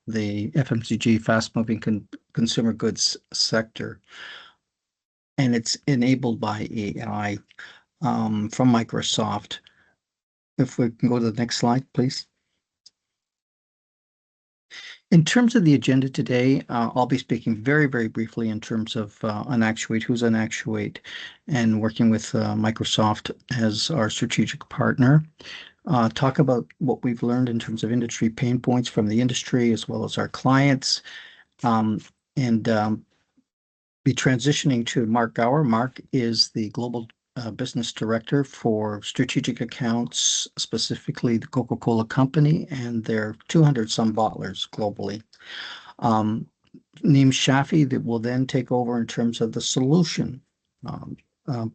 the FMCG, fast-moving consumer goods sector, and it's enabled by AI from Microsoft. If we can go to the next slide, please. In terms of the agenda today, I'll be speaking very, very briefly in terms of OnActuate, who's OnActuate, and working with Microsoft as our strategic partner. Talk about what we've learned in terms of industry pain points from the industry as well as our clients, and be transitioning to Mark Gower. Mark is the Global Business Director for Strategic Accounts, specifically the Coca-Cola Company and their 200-some bottlers globally. Neem Shafi that will then take over in terms of the solution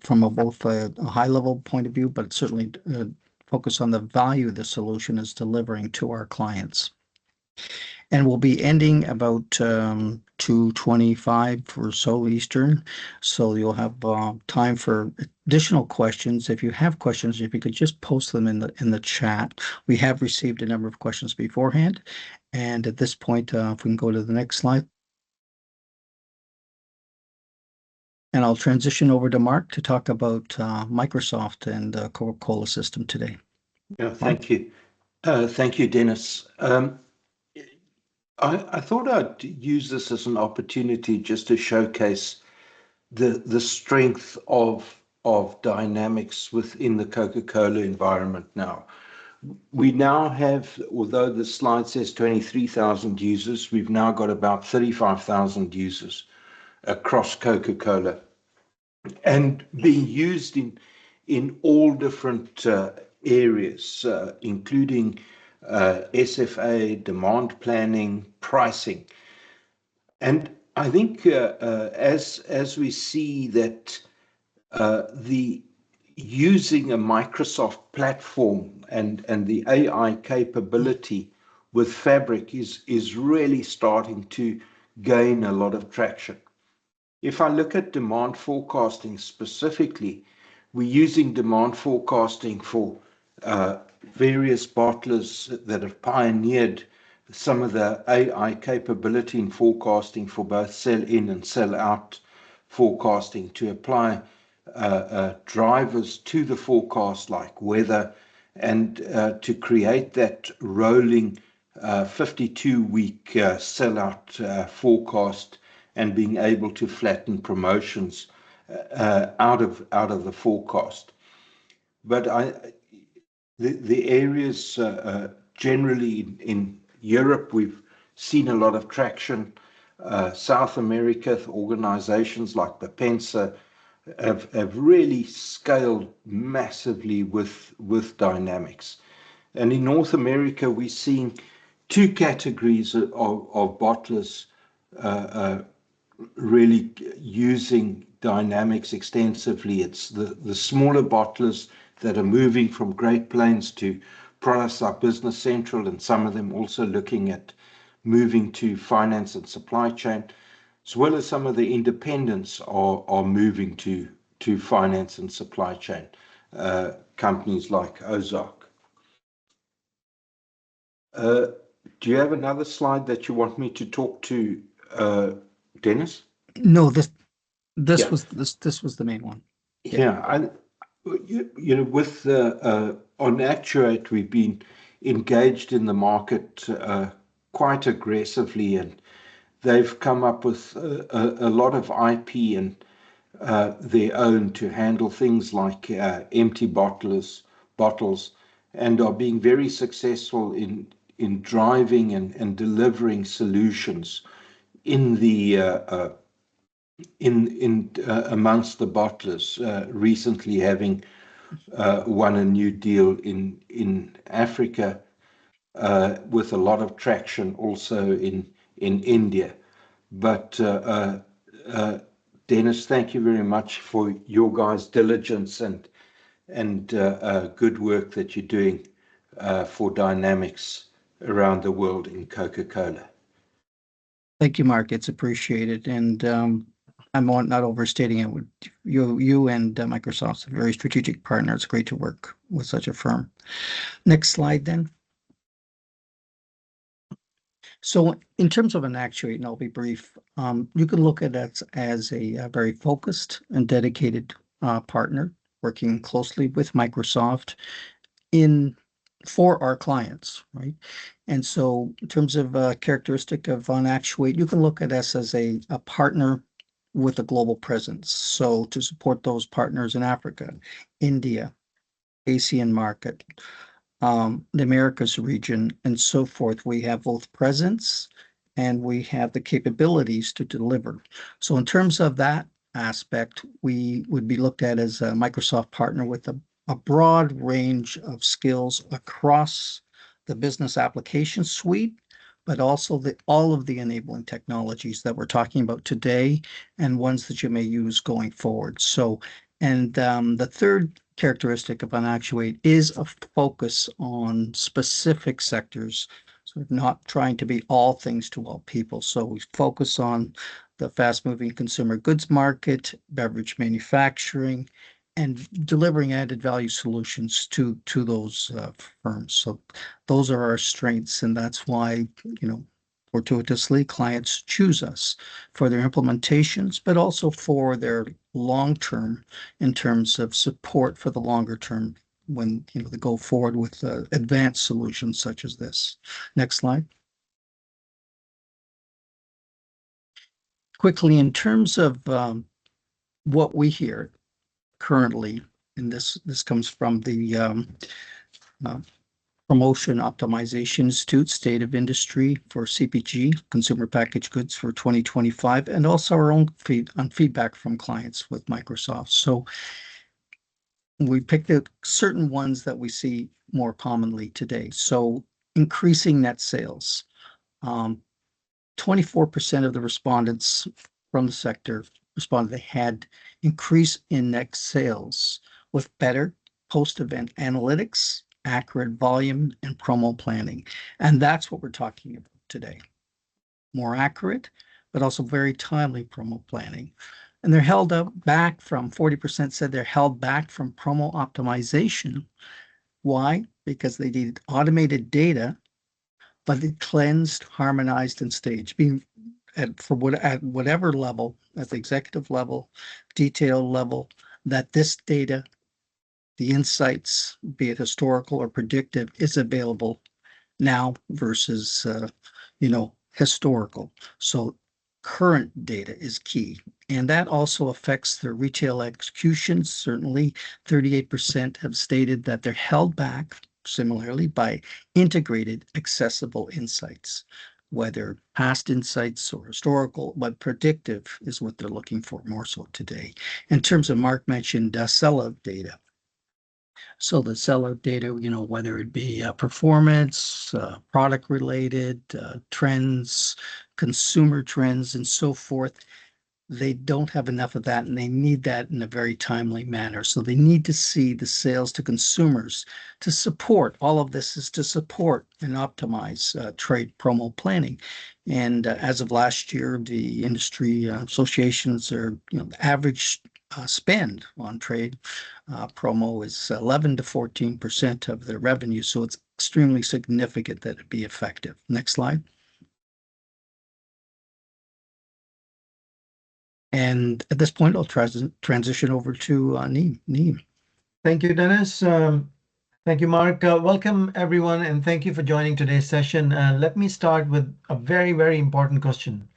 from both a high-level point of view, but certainly focus on the value the solution is delivering to our clients. And we'll be ending about 2:25 or so Eastern, so you'll have time for additional questions. If you have questions, if you could just post them in the chat. We have received a number of questions beforehand, and at this point, if we can go to the next slide. And I'll transition over to Mark to talk about Microsoft and the Coca-Cola system today. Yeah, thank you. Thank you, Dennis. I thought I'd use this as an opportunity just to showcase the strength of dynamics within the Coca-Cola environment now. We now have, although the slide says 23,000 users, we've now got about 35,000 users across Coca-Cola, and being used in all different areas, including SFA, demand planning, pricing. And I think as we see that the using a Microsoft platform and the AI capability with Fabric is really starting to gain a lot of traction. If I look at demand forecasting specifically, we're using demand forecasting for various bottlers that have pioneered some of the AI capability in forecasting for both sell-in and sell-out forecasting to apply drivers to the forecast like weather, and to create that rolling 52-week sell-out forecast, and being able to flatten promotions out of the forecast. But the areas generally in Europe, we've seen a lot of traction. South America, organizations like the Pensa have really scaled massively with Dynamics. And in North America, we're seeing two categories of bottlers really using Dynamics extensively. It's the smaller bottlers that are moving from Great Plains to products like Business Central, and some of them also looking at moving to finance and supply chain, as well as some of the independents are moving to finance and supply chain, companies like Ozark. Do you have another slide that you want me to talk to, Dennis? No, this was the main one. Yeah, you know, with OnActuate, we've been engaged in the market quite aggressively, and they've come up with a lot of IP and their own to handle things like empty bottles, and are being very successful in driving and delivering solutions in the amongst the bottlers, recently having won a new deal in Africa, with a lot of traction also in India. But Dennis, thank you very much for your guys' diligence and good work that you're doing for Dynamics around the world in Coca-Cola. Thank you, Mark. It's appreciated, and I'm not overstating it. You and Microsoft's a very strategic partner. It's great to work with such a firm. Next slide, then. So in terms of an actuate, and I'll be brief, you can look at it as a very focused and dedicated partner working closely with Microsoft in for our clients, right? And so in terms of characteristic of OnActuate, you can look at us as a partner with a global presence. So to support those partners in Africa, India, Asian market, the Americas region, and so forth. We have both presence and we have the capabilities to deliver. So in terms of that aspect, we would be looked at as a Microsoft partner with a broad range of skills across the business application suite, but also all of the enabling technologies that we're talking about today and ones that you may use going forward. So, and the third characteristic of OnActuate is a focus on specific sectors, sort of not trying to be all things to all people. So we focus on the fast-moving consumer goods market, beverage manufacturing, and delivering added value solutions to those firms. So those are our strengths, and that's why, you know, fortuitously, clients choose us for their implementations, but also for their long-term in terms of support for the longer term when, you know, they go forward with advanced solutions such as this. Next slide. Quickly, in terms of what we hear currently, and this comes from the uh, Promotion Optimization Institute State of Industry for CPG, Consumer Packaged Goods for 2025, and also our own feedback from clients with Microsoft. So we picked out certain ones that we see more commonly today. So increasing net sales. 24% of the respondents from the sector responded they had increase in net sales with better post-event analytics, accurate volume, and promo planning. And that's what we're talking about today. More accurate, but also very timely promo planning. And they're held up back from 40% said they're held back from promo optimization. Why? Because they needed automated data, but it cleansed, harmonized, and staged, being at whatever level, at the executive level, detail level, that this data, the insights, be it historical or predictive, is available now versus historical. So current data is key. And that also affects their retail execution. Certainly, 38% have stated that they're held back similarly by integrated accessible insights, whether past insights or historical, but predictive is what they're looking for more so today. In terms of Mark mentioned sellout data. So the sellout data, you know, whether it be performance, product related, trends, consumer trends, and so forth, they don't have enough of that and they need that in a very timely manner. So they need to see the sales to consumers to support. All of this is to support and optimize trade promo planning. And as of last year, the industry associations are, you know, the average spend on trade promo is 11 to 14% of their revenue. So it's extremely significant that it be effective. Next slide. And at this point, I'll transition over to Neem. Thank you, Dennis. Thank you, Mark. Welcome, everyone, and thank you for joining today's session. Let me start with a very, very important question.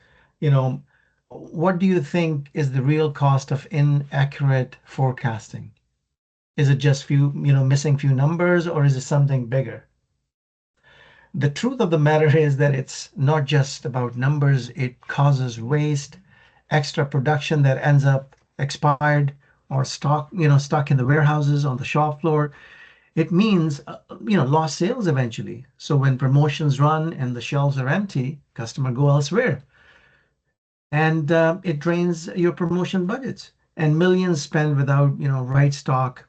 You know, what do you think is the real cost of inaccurate forecasting? Is it just missing few numbers, or is it something bigger? The truth of the matter is that it's not just about numbers. It causes waste, extra production that ends up expired or stuck in the warehouses on the shop floor. It means lost sales eventually. So when promotions run and the shelves are empty, customer go elsewhere, and it drains your promotion budgets and millions spent without right stock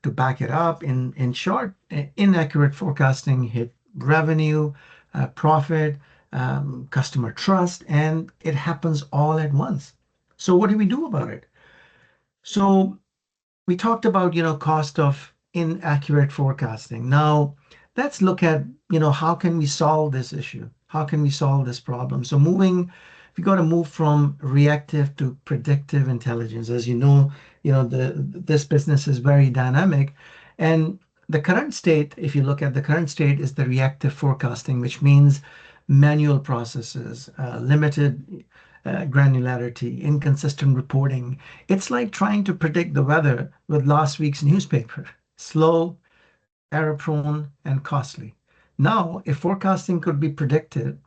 to back it up. In short, inaccurate forecasting hit revenue, profit, customer trust, and it happens all at once. So what do we do about it? So we talked about cost of inaccurate forecasting. Now let's look at how can we solve this issue? How can we solve this problem? So we got to move from reactive to predictive intelligence. As this business is very dynamic, and the current state, if you look at the current state, is the reactive forecasting, which means manual processes, limited granularity, inconsistent reporting. It's like trying to predict the weather with last week's newspaper. Slow, error prone, and costly. Now, if forecasting could be predictive,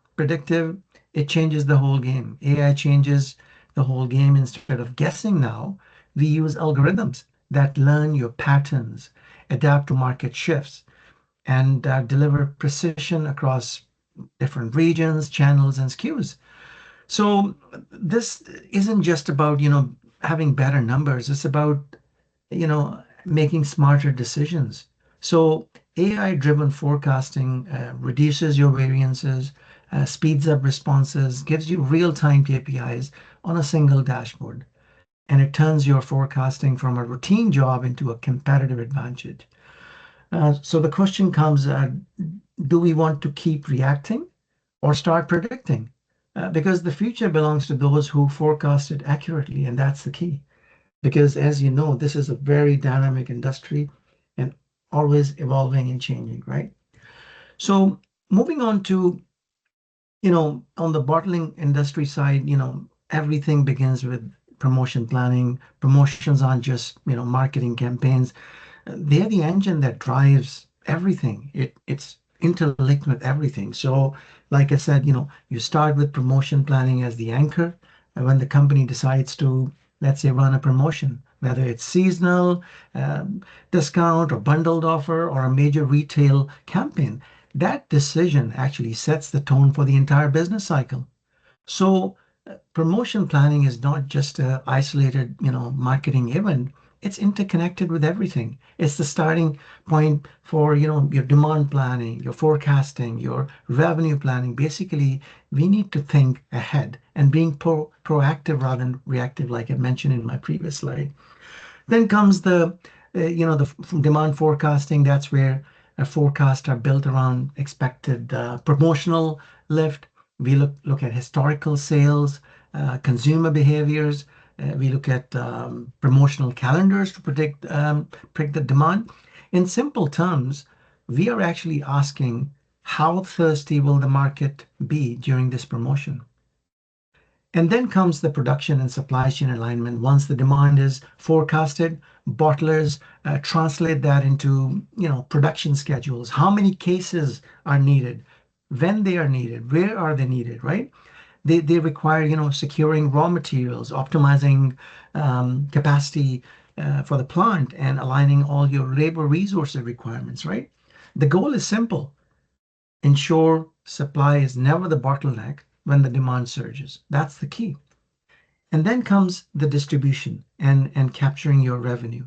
it changes the whole game. AI changes the whole game. Instead of guessing now, we use algorithms that learn your patterns, adapt to market shifts, and deliver precision across different regions, channels, and SKUs. So this isn't just about, having better numbers. It's about, making smarter decisions. So AI-driven forecasting reduces your variances, speeds up responses, gives you real-time KPIs on a single dashboard, and it turns your forecasting from a routine job into a competitive advantage. So the question comes, do we want to keep reacting or start predicting? Because the future belongs to those who forecast it accurately, and that's the key. Because as you know, this is a very dynamic industry and always evolving and changing, right? So moving on to, on the bottling industry side, everything begins with promotion planning. Promotions aren't just, marketing campaigns. They're the engine that drives everything. It's interlinked with everything. So, like I said, you start with promotion planning as the anchor, and when the company decides to, let's say, run a promotion, whether it's seasonal, discount, or bundled offer, or a major retail campaign, that decision actually sets the tone for the entire business cycle. So promotion planning is not just a isolated, marketing event. It's interconnected with everything. It's the starting point for, your demand planning, your forecasting, your revenue planning. Basically, we need to think ahead and being proactive rather than reactive, like I mentioned in my previous slide. Then comes the demand forecasting. That's where forecasts are built around expected promotional lift. We look at historical sales, consumer behaviors. We look at promotional calendars to predict the demand. In simple terms, we are actually asking how thirsty will the market be during this promotion? And then comes the production and supply chain alignment. Once the demand is forecasted, bottlers translate that into, production schedules. How many cases are needed? When they are needed? Where are they needed? Right? They require, securing raw materials, optimizing capacity for the plant, and aligning all your labor resources requirements. Right? The goal is simple: ensure supply is never the bottleneck when the demand surges. That's the key. And then comes the distribution and capturing your revenue.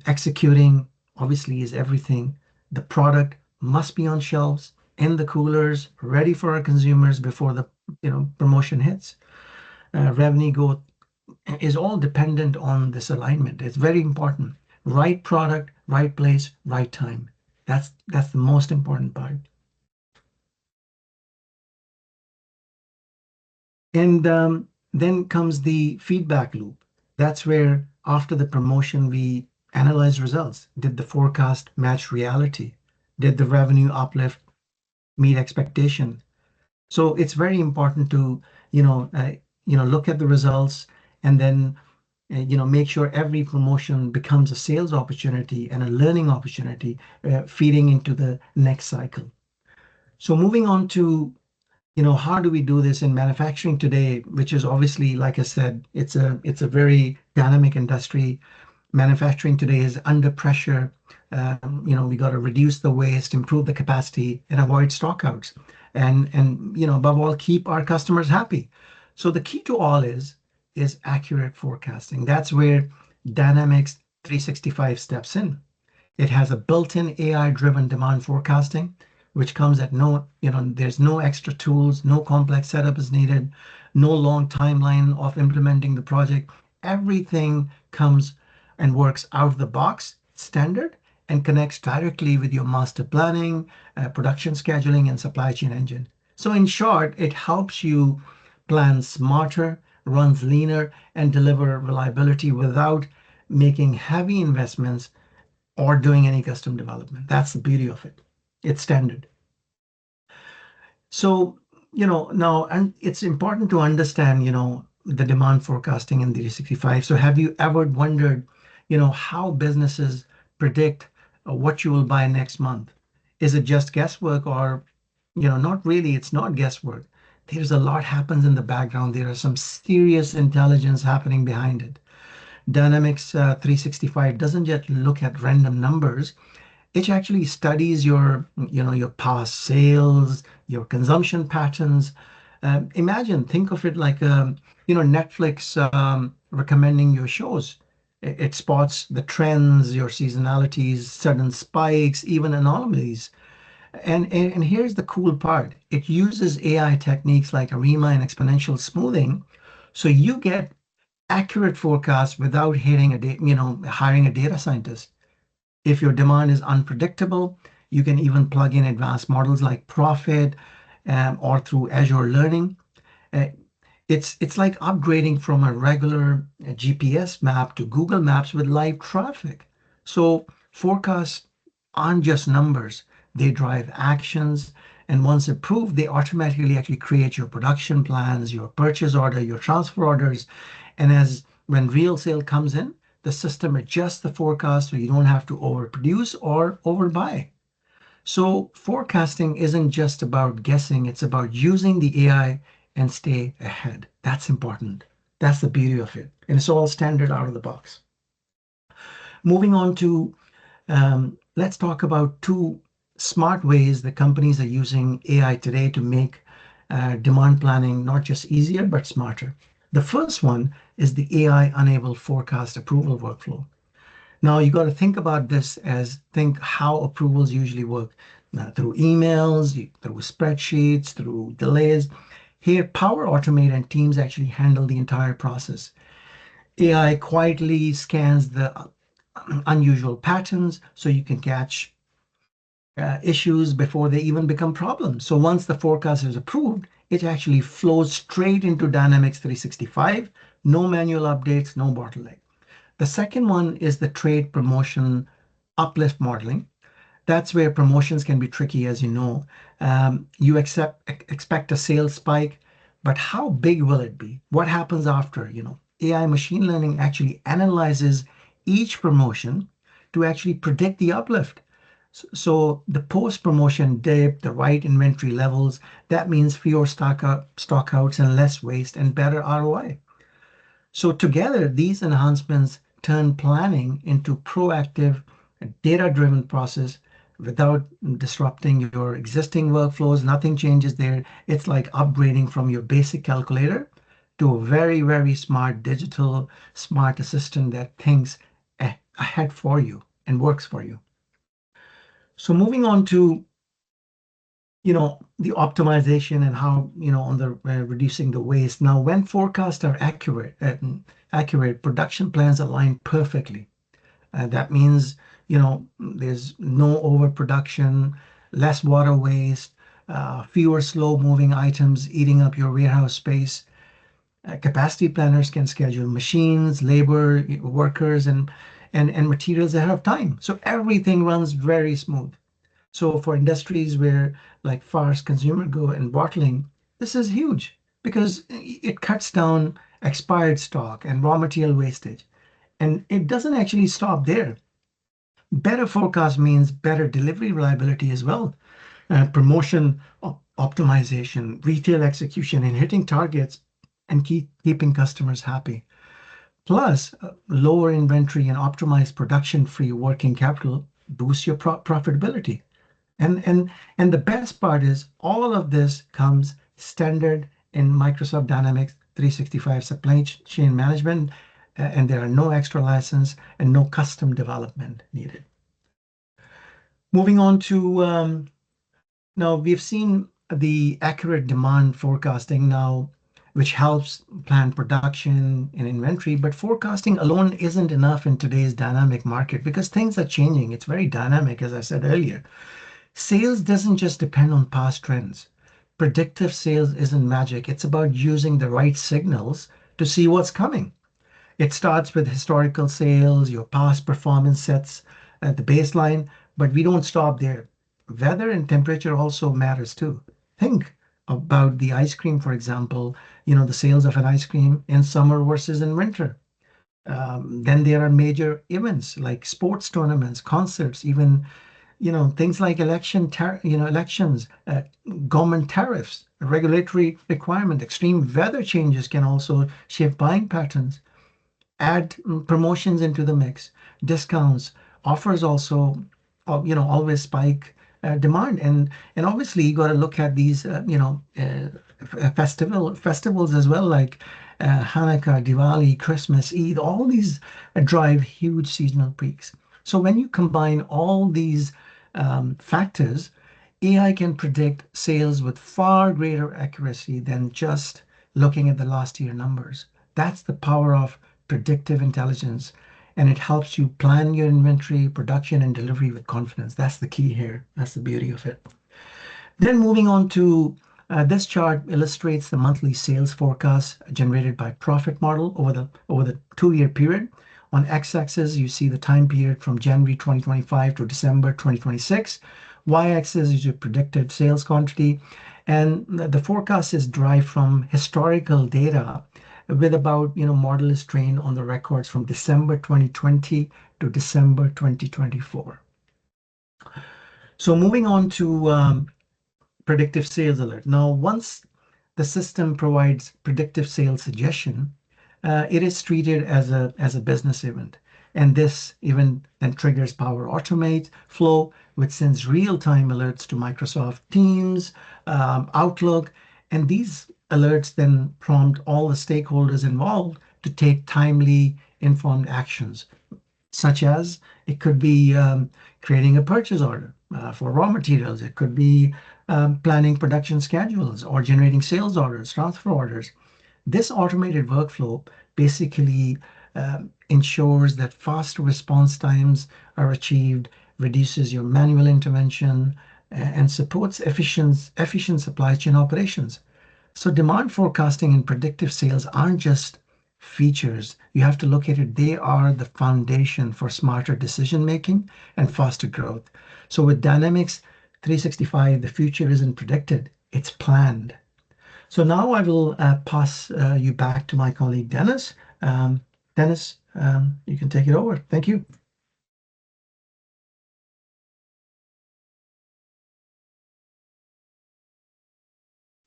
Executing obviously is everything. The product must be on shelves, in the coolers, ready for our consumers before the promotion hits. Revenue growth is all dependent on this alignment. It's very important. Right product, right place, right time. That's the most important part. And then comes the feedback loop. That's where, after the promotion, we analyze results. Did the forecast match reality? Did the revenue uplift meet expectation? So it's very important to, look at the results, and then, make sure every promotion becomes a sales opportunity and a learning opportunity, feeding into the next cycle. So moving on to, how do we do this in manufacturing today, which is obviously, like I said, it's a very dynamic industry. Manufacturing today is under pressure. We got to reduce the waste, improve the capacity, and avoid stockouts, and above all, keep our customers happy. So the key to all is accurate forecasting. That's where Dynamics 365 steps in. It has a built-in AI-driven demand forecasting, which comes at no, there's no extra tools, no complex setup is needed, no long timeline of implementing the project. Everything comes and works out of the box, standard, and connects directly with your master planning, production scheduling, and supply chain engine. So in short, it helps you plan smarter, runs leaner, and deliver reliability without making heavy investments or doing any custom development. That's the beauty of it. It's standard. So, now, and it's important to understand, the demand forecasting in 365. So have you ever wondered, how businesses predict what you will buy next month? Is it just guesswork or, not really, it's not guesswork. There's a lot happens in the background. There are some serious intelligence happening behind it. Dynamics 365 doesn't just look at random numbers. It actually studies your past sales, your consumption patterns. Imagine, think of it like, Netflix recommending your shows. It spots the trends, your seasonalities, sudden spikes, even anomalies. And here's the cool part. It uses AI techniques like ARIMA and exponential smoothing, so you get accurate forecasts without hiring a data scientist. If your demand is unpredictable, you can even plug in advanced models like Profit, or through Azure Learning. Uh, it's like upgrading from a regular GPS map to Google Maps with live traffic. So forecasts aren't just numbers, they drive actions. And once approved, they automatically actually create your production plans, your purchase order, your transfer orders. And as when real sale comes in, the system adjusts the forecast so you don't have to overproduce or overbuy. So forecasting isn't just about guessing, it's about using the AI and stay ahead. That's important. That's the beauty of it. And it's all standard out of the box. Moving on to, let's talk about two smart ways that companies are using AI today to make demand planning not just easier, but smarter. The first one is the AI-enabled forecast approval workflow. Now you got to think about this as think how approvals usually work through emails, through spreadsheets, through delays. Here, Power Automate and teams actually handle the entire process. AI quietly scans the unusual patterns so you can catch issues before they even become problems. So once the forecast is approved, it actually flows straight into Dynamics 365, no manual updates, no bottleneck. The second one is the trade promotion uplift modeling. That's where promotions can be tricky, as you know. You expect a sales spike, but how big will it be? What happens after? AI machine learning actually analyzes each promotion to actually predict the uplift. So the post-promotion dip, the right inventory levels, that means fewer stockouts and less waste and better ROI. So together, these enhancements turn planning into proactive, data-driven process without disrupting your existing workflows. Nothing changes there. It's like upgrading from your basic calculator to a very, very smart digital smart assistant that thinks ahead for you and works for you. So moving on to the optimization and how on the reducing the waste. Now, when forecasts are accurate, production plans align perfectly. That means there's no overproduction, less water waste, fewer slow moving items eating up your warehouse space. Capacity planners can schedule machines, labor, workers, and materials ahead of time, so everything runs very smooth. So for industries where like fast consumer good and bottling, this is huge because it cuts down expired stock and raw material wastage. And it doesn't actually stop there. Better forecast means better delivery reliability as well. Promotion optimization, retail execution, and hitting targets and keeping customers happy. Plus, lower inventory and optimized production-free working capital boosts your profitability. And the best part is all of this comes standard in Microsoft Dynamics 365 supply chain management, and there are no extra license and no custom development needed. Moving on to now we've seen the accurate demand forecasting now, which helps plan production and inventory, but forecasting alone isn't enough in today's dynamic market because things are changing. It's very dynamic, as I said earlier. Sales doesn't just depend on past trends. predictive sales isn't magic. It's about using the right signals to see what's coming. It starts with historical sales, your past performance sets at the baseline, but we don't stop there. Weather and temperature also matters too. Think about the ice cream, for example, the sales of an ice cream in summer versus in winter. Then there are major events like sports tournaments, concerts, even things like elections, government tariffs, regulatory requirement, extreme weather changes can also shape buying patterns. Add promotions into the mix, discounts, offers also, always spike demand, and obviously you got to look at these, festivals as well, like Hanukkah, Diwali, Christmas, Eid. All these drive huge seasonal peaks. So when you combine all these factors, AI can predict sales with far greater accuracy than just looking at the last year numbers. That's the power of predictive intelligence, and it helps you plan your inventory, production, and delivery with confidence. That's the key here. That's the beauty of it. Then moving on to this chart illustrates the monthly sales forecast generated by profit model over the 2-year period. On x-axis, you see the time period from January 2025 to December 2026. Y-axis is your predicted sales quantity, and the forecast is derived from historical data with about, model is trained on the records from December 2020 to December 2024. So moving on to predictive sales alert. Now, once the system provides predictive sales suggestion, it is treated as a business event. And this event then triggers Power Automate flow, which sends real-time alerts to Microsoft Teams, Outlook, and these alerts then prompt all the stakeholders involved to take timely, informed actions, such as it could be creating a purchase order for raw materials. It could be planning production schedules or generating sales orders, transfer orders. This automated workflow basically ensures that faster response times are achieved, reduces your manual intervention, and supports efficient supply chain operations. So demand forecasting and predictive sales aren't just features. You have to look at it. They are the foundation for smarter decision making and faster growth. So with Dynamics 365, the future isn't predicted, it's planned. So now I will pass you back to my colleague Dennis. Dennis, you can take it over. Thank you.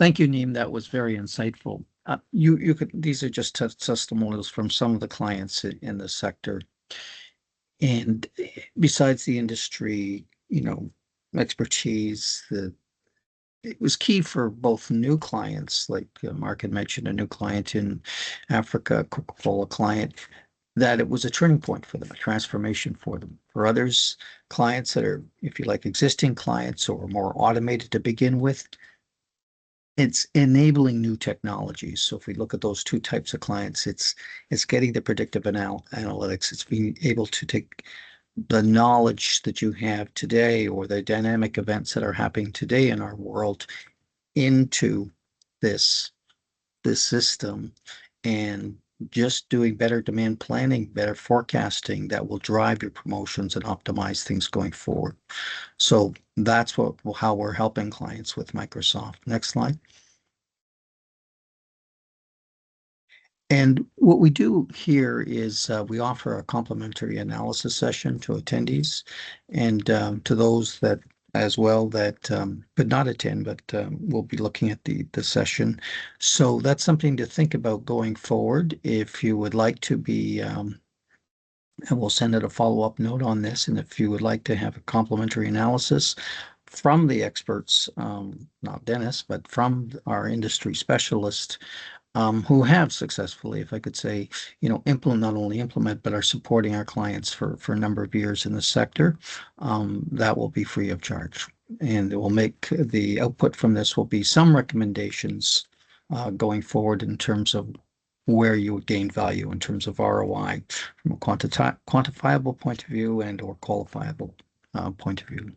Thank you, Neem. That was very insightful. You could these are just testimonials from some of the clients in the sector, and besides the industry, expertise, it was key for both new clients, like Mark had mentioned, a new client in Africa, Coca-Cola client, that it was a turning point for them, a transformation for them. For others, clients that are, if you like, existing clients or more automated to begin with, it's enabling new technologies. So if we look at those two types of clients, it's getting the predictive analytics. It's being able to take the knowledge that you have today or the dynamic events that are happening today in our world into this this system and just doing better demand planning, better forecasting that will drive your promotions and optimize things going forward. So that's how we're helping clients with Microsoft. Next slide. And what we do here is we offer a complimentary analysis session to attendees and to those that as well that could not attend, but will be looking at the session. So that's something to think about going forward. If you would like to be, and we'll send out a follow-up note on this, and if you would like to have a complimentary analysis from the experts, not Dennis, but from our industry specialists, who have successfully, if I could say, not only implement, but are supporting our clients for a number of years in the sector, that will be free of charge. And it will make the output from this will be some recommendations going forward in terms of where you would gain value in terms of ROI from a quantifiable point of view and or qualifiable point of view.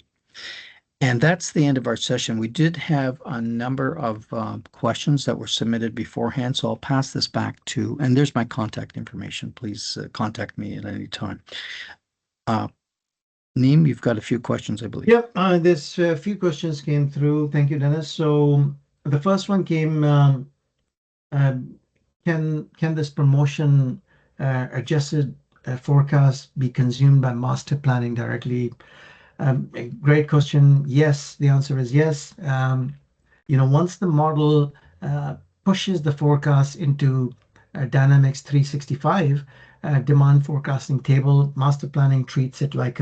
And that's the end of our session. We did have a number of questions that were submitted beforehand, so I'll pass this back to, and there's my contact information. Please contact me at any time. Neem, you've got a few questions, I believe. Yep, there's a few questions came through. Thank you, Dennis. So the first one came, uh, can this promotion adjusted forecast be consumed by master planning directly? A great question. Yes, the answer is yes. Once the model pushes the forecast into Dynamics 365 demand forecasting table, master planning treats it like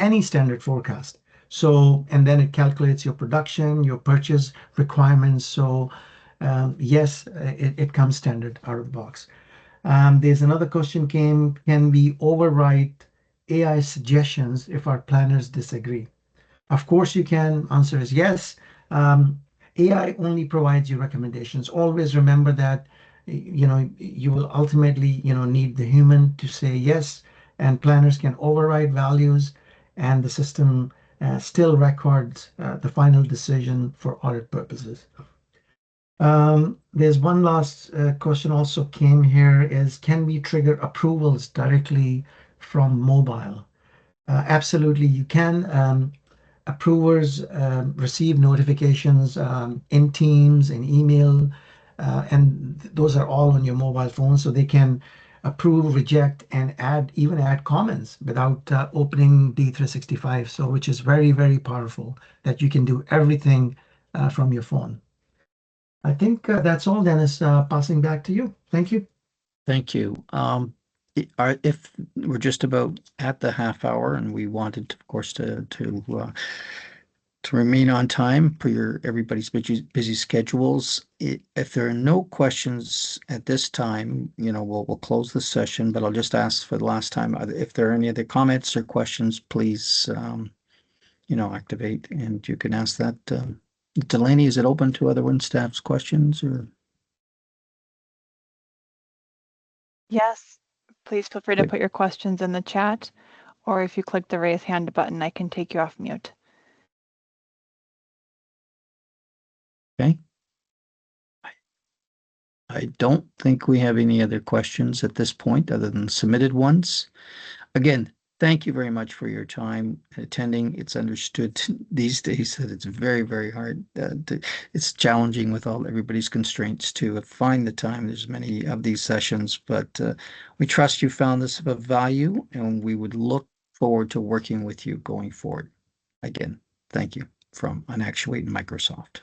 any standard forecast. So, and then it calculates your production, your purchase requirements. So, yes, it comes standard out of the box. There's another question came, can we overwrite AI suggestions if our planners disagree? Of course you can. Answer is yes. Um, AI only provides you recommendations. Always remember that you will ultimately need the human to say yes, and planners can override values, and the system still records the final decision for audit purposes. There's one last question also came here is, can we trigger approvals directly from mobile? Absolutely, you can. Approvers receive notifications in Teams and email, and those are all on your mobile phone, so they can approve, reject, and even add comments without opening D365. So, which is very, very powerful that you can do everything from your phone. I think that's all, Dennis. Passing back to you. Thank you. Thank you. If we're just about at the half hour, and we wanted, of course, to remain on time for everybody's busy schedules. If there are no questions at this time, we'll close the session. But I'll just ask for the last time, if there are any other comments or questions, please, activate, and you can ask that. Delaney, is it open to other Win staff's questions or? Yes, please feel free to put your questions in the chat, or if you click the raise hand button, I can take you off mute. Okay. I don't think we have any other questions at this point other than submitted ones. Again, thank you very much for your time attending. It's understood these days that it's very, very hard. It's challenging with everybody's constraints to find the time. There's many of these sessions, but we trust you found this of value, and we would look forward to working with you going forward. Again, thank you from OnActuate and Microsoft.